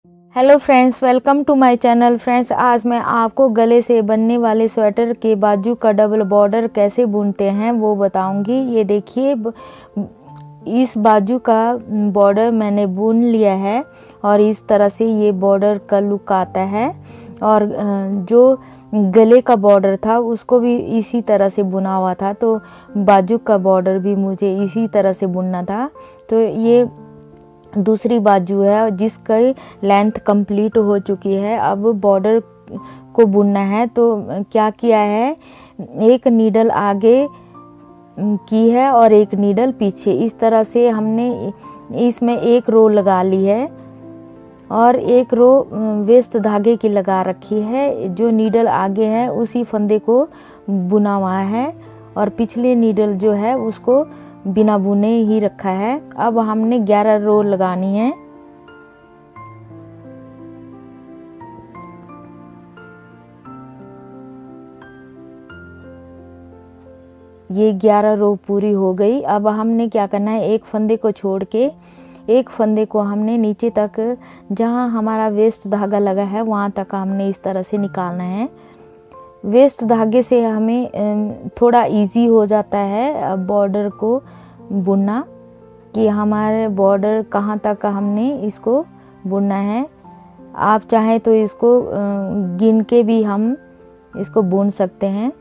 Hello friends, welcome to my channel. Friends, आज मैं आपको गले से बनने वाले स्वेटर के बाजू का डबल बॉर्डर कैसे बुनते हैं वो बताऊंगी। ये देखिए, इस बाजू का बॉर्डर मैंने बुन लिया है और इस तरह से ये बॉर्डर का लुक आता है। और जो गले का बॉर्डर था उसको भी इसी तरह से बुना हुआ था, तो बाजू का बॉर्डर भी मुझे इसी तरह से बुनना था। तो ये दूसरी बाजू है जिसका लेंथ कंप्लीट हो चुकी है। अब बॉर्डर को बुनना है, तो क्या किया है, एक नीडल आगे की है और एक नीडल पीछे। इस तरह से हमने इसमें एक रो लगा ली है और एक रो वेस्ट धागे की लगा रखी है। जो नीडल आगे है उसी फंदे को बुना हुआ है और पिछले नीडल जो है उसको बिना बुने ही रखा है। अब हमने 11 रो लगानी है। ये 11 रो पूरी हो गई। अब हमने क्या करना है, एक फंदे को छोड़ के एक फंदे को हमने नीचे तक, जहां हमारा वेस्ट धागा लगा है वहां तक हमने इस तरह से निकालना है। वेस्ट धागे से हमें थोड़ा इजी हो जाता है बॉर्डर को बुनना, कि हमारे बॉर्डर कहाँ तक हमने इसको बुनना है। आप चाहें तो इसको गिन के भी हम इसको बुन सकते हैं।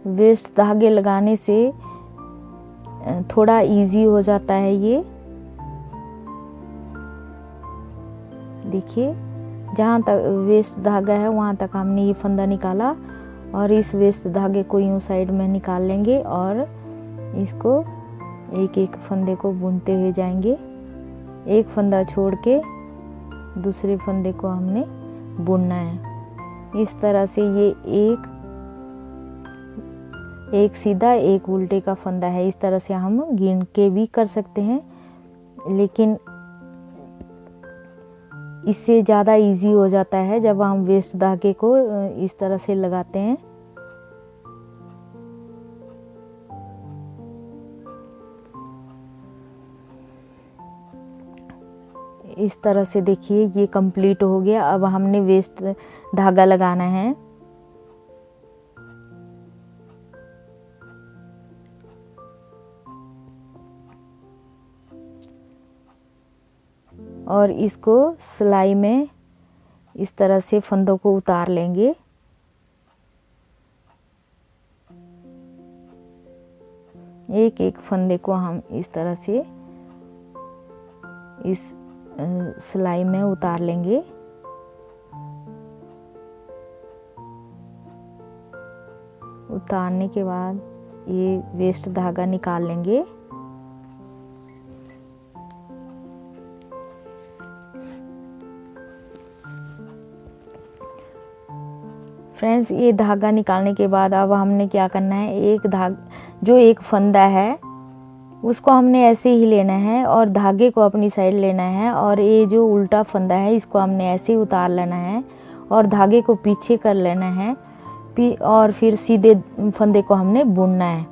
वेस्ट धागे लगाने से थोड़ा इजी हो जाता है। ये देखिए, जहाँ तक वेस्ट धागा है वहाँ तक हमने ये फंदा निकाला और इस वेस्ट धागे को यूँ साइड में निकाल लेंगे और इसको एक एक फंदे को बुनते हुए जाएंगे। एक फंदा छोड़ के दूसरे फंदे को हमने बुनना है। इस तरह से ये एक सीधा एक उल्टे का फंदा है। इस तरह से हम गिन के भी कर सकते हैं, लेकिन इससे ज़्यादा इजी हो जाता है जब हम वेस्ट धागे को इस तरह से लगाते हैं। इस तरह से देखिए, ये कंप्लीट हो गया। अब हमने वेस्ट धागा लगाना है। और इसको सिलाई में इस तरह से फंदों को उतार लेंगे। एक एक फंदे को हम इस तरह से इस सिलाई में उतार लेंगे। उतारने के बाद ये वेस्ट धागा निकाल लेंगे। फ्रेंड्स, ये धागा निकालने के बाद अब हमने क्या करना है, जो एक फंदा है उसको हमने ऐसे ही लेना है और धागे को अपनी साइड लेना है, और ये जो उल्टा फंदा है इसको हमने ऐसे ही उतार लेना है और धागे को पीछे कर लेना है और फिर सीधे फंदे को हमने बुनना है।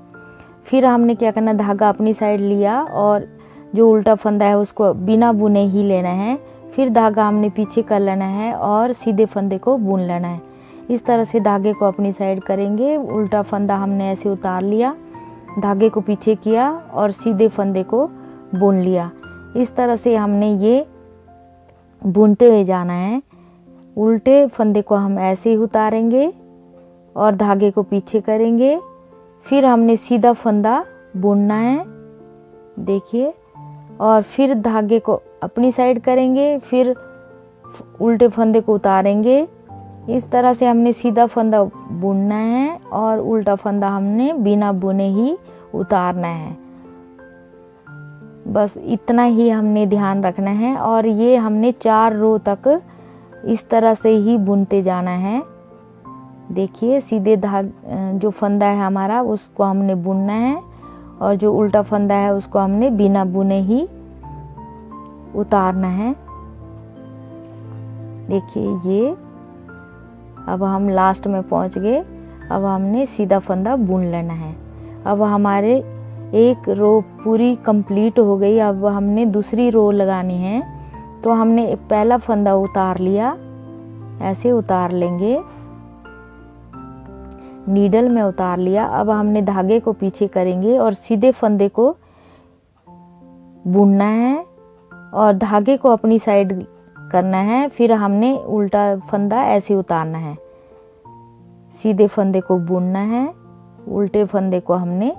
फिर हमने क्या करना, धागा अपनी साइड लिया और जो उल्टा फंदा है उसको बिना बुने ही लेना है। फिर धागा हमने पीछे कर लेना है और सीधे फंदे को बुन लेना है। इस तरह से धागे को अपनी साइड करेंगे। उल्टा फंदा हमने ऐसे उतार लिया, धागे को पीछे किया और सीधे फंदे को बुन लिया। इस तरह से हमने ये बुनते हुए जाना है। उल्टे फंदे को हम ऐसे ही उतारेंगे और धागे को पीछे करेंगे। फिर हमने सीधा फंदा बुनना है, देखिए, और फिर धागे को अपनी साइड करेंगे, फिर उल्टे फंदे को उतारेंगे। इस तरह से हमने सीधा फंदा बुनना है और उल्टा फंदा हमने बिना बुने ही उतारना है। बस इतना ही हमने ध्यान रखना है और ये हमने 4 रो तक इस तरह से ही बुनते जाना है। देखिए, सीधे जो फंदा है हमारा उसको हमने बुनना है और जो उल्टा फंदा है उसको हमने बिना बुने ही उतारना है। देखिए, ये अब हम लास्ट में पहुंच गए। अब हमने सीधा फंदा बुन लेना है। अब हमारे एक रो पूरी कंप्लीट हो गई। अब हमने दूसरी रो लगानी है, तो हमने पहला फंदा उतार लिया, ऐसे उतार लेंगे, नीडल में उतार लिया। अब हमने धागे को पीछे करेंगे और सीधे फंदे को बुनना है और धागे को अपनी साइड करना है। फिर हमने उल्टा फंदा ऐसे उतारना है, सीधे फंदे को बुनना है, उल्टे फंदे को हमने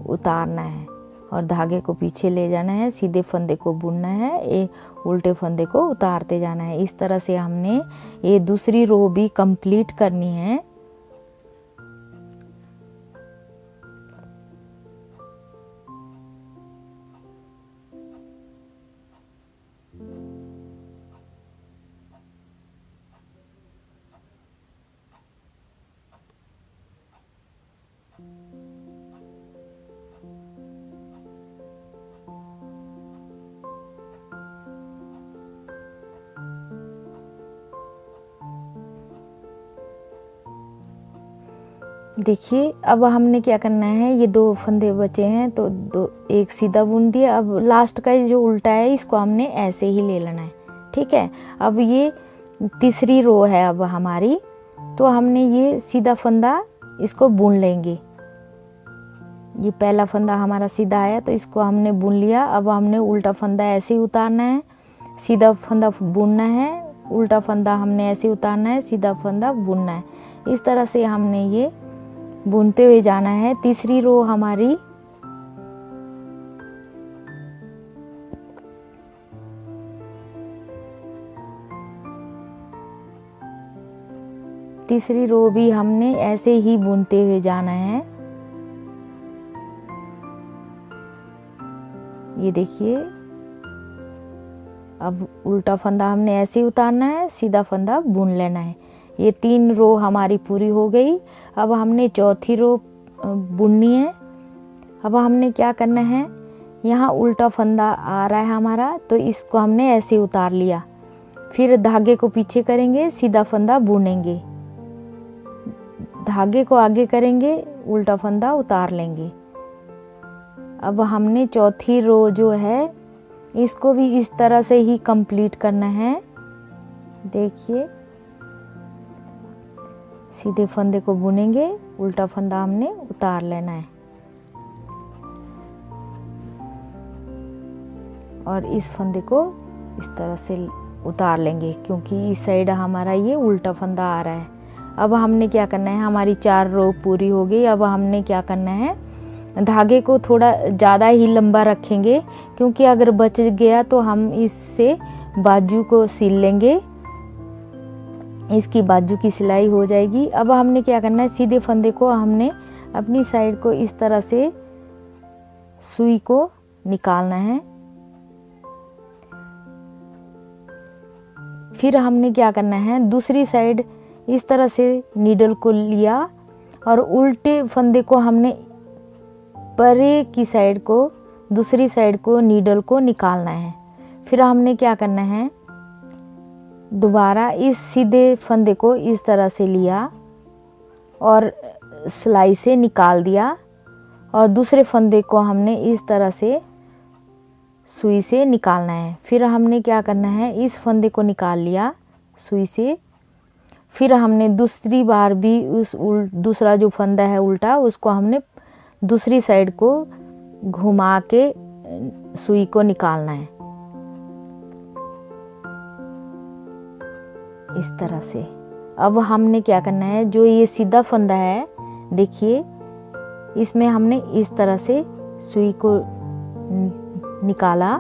उतारना है और धागे को पीछे ले जाना है, सीधे फंदे को बुनना है, उल्टे फंदे को उतारते जाना है। इस तरह से हमने ये दूसरी रो भी कंप्लीट करनी है। देखिए अब हमने क्या करना है, ये 2 फंदे बचे हैं तो एक सीधा बुन दिया। अब लास्ट का जो उल्टा है इसको हमने ऐसे ही ले लेना है, ठीक है। अब ये तीसरी रो है अब हमारी, तो हमने ये सीधा फंदा इसको बुन लेंगे। ये पहला फंदा हमारा सीधा आया तो इसको हमने बुन लिया। अब हमने उल्टा फंदा ऐसे ही उतारना है, सीधा फंदा बुनना है, उल्टा फंदा हमने ऐसे उतारना है, सीधा फंदा बुनना है। इस तरह से हमने ये बुनते हुए जाना है। तीसरी रो हमारी तीसरी रो भी हमने ऐसे ही बुनते हुए जाना है। ये देखिए अब उल्टा फंदा हमने ऐसे ही उतारना है, सीधा फंदा बुन लेना है। ये 3 रो हमारी पूरी हो गई। अब हमने चौथी रो बुननी है। अब हमने क्या करना है, यहाँ उल्टा फंदा आ रहा है हमारा, तो इसको हमने ऐसे उतार लिया। फिर धागे को पीछे करेंगे, सीधा फंदा बुनेंगे, धागे को आगे करेंगे, उल्टा फंदा उतार लेंगे। अब हमने चौथी रो जो है इसको भी इस तरह से ही कंप्लीट करना है। देखिए सीधे फंदे को बुनेंगे, उल्टा फंदा हमने उतार लेना है और इस फंदे को इस तरह से उतार लेंगे, क्योंकि इस साइड हमारा ये उल्टा फंदा आ रहा है। अब हमने क्या करना है, हमारी 4 रो पूरी हो गई। अब हमने क्या करना है, धागे को थोड़ा ज़्यादा ही लंबा रखेंगे, क्योंकि अगर बच गया तो हम इससे बाजू को सिल लेंगे, इसकी बाजू की सिलाई हो जाएगी। अब हमने क्या करना है, सीधे फंदे को हमने अपनी साइड को इस तरह से सुई को निकालना है। फिर हमने क्या करना है, दूसरी साइड इस तरह से नीडल को लिया और उल्टे फंदे को हमने परे की साइड को, दूसरी साइड को नीडल को निकालना है। फिर हमने क्या करना है, दोबारा इस सीधे फंदे को इस तरह से लिया और सिलाई से निकाल दिया और दूसरे फंदे को हमने इस तरह से सुई से निकालना है। फिर हमने क्या करना है, इस फंदे को निकाल लिया सुई से। फिर हमने दूसरी बार भी उस दूसरा जो फंदा है उल्टा, उसको हमने दूसरी साइड को घुमा के सुई को निकालना है इस तरह से। अब हमने क्या करना है, जो ये सीधा फंदा है देखिए, इसमें हमने इस तरह से सुई को निकाला,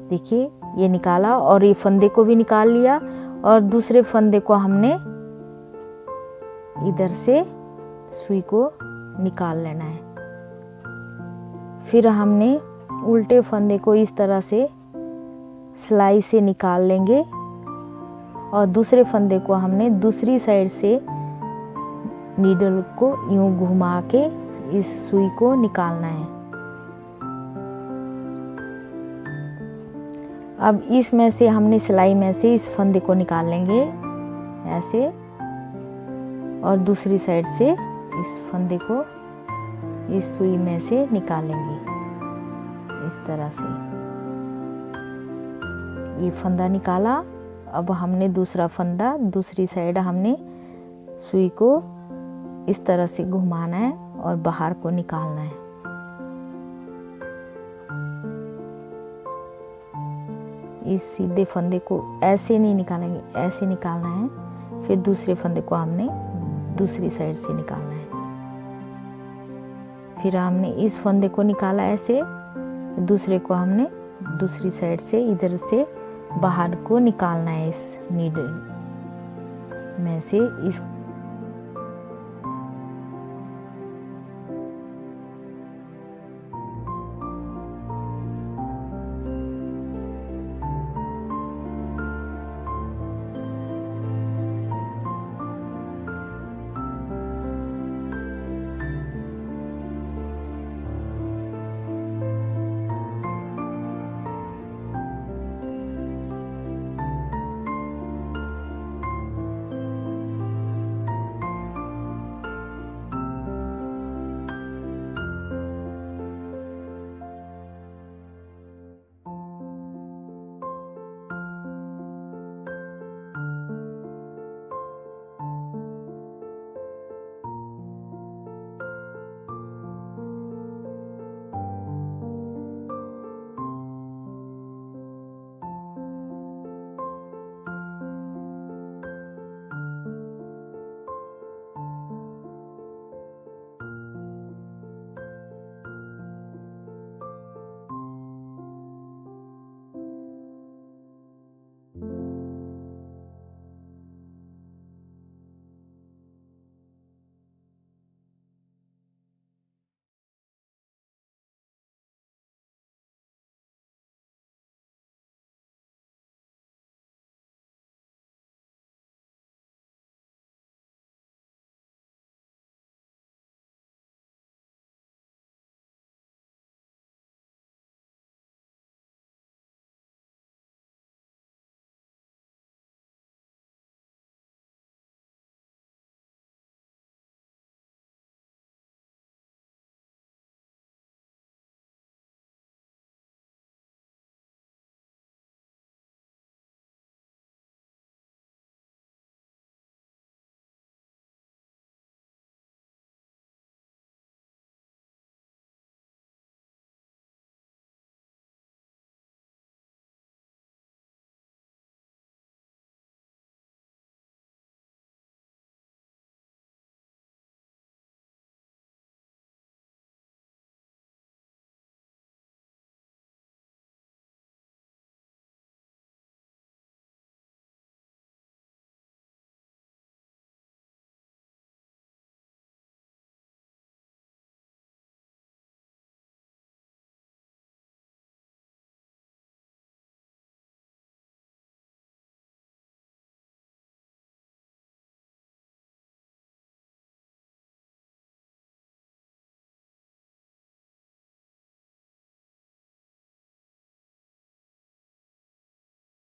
देखिए ये निकाला और ये फंदे को भी निकाल लिया और दूसरे फंदे को हमने इधर से सुई को निकाल लेना है। फिर हमने उल्टे फंदे को इस तरह से सिलाई से निकाल लेंगे और दूसरे फंदे को हमने दूसरी साइड से नीडल को यूं घुमा के इस सुई को निकालना है। अब इसमें से हमने सिलाई में से इस फंदे को निकाल लेंगे ऐसे। और दूसरी साइड से इस फंदे को इस सुई में से निकालेंगे इस तरह से। ये फंदा निकाला। अब हमने दूसरा फंदा दूसरी साइड हमने सुई को इस तरह से घुमाना है और बाहर को निकालना है। इस सीधे फंदे को ऐसे नहीं निकालेंगे, ऐसे निकालना है। फिर दूसरे फंदे को हमने दूसरी साइड से निकालना है। फिर हमने इस फंदे को निकाला ऐसे, दूसरे को हमने दूसरी साइड से इधर से बाहर को निकालना है। इस नीडल में से इस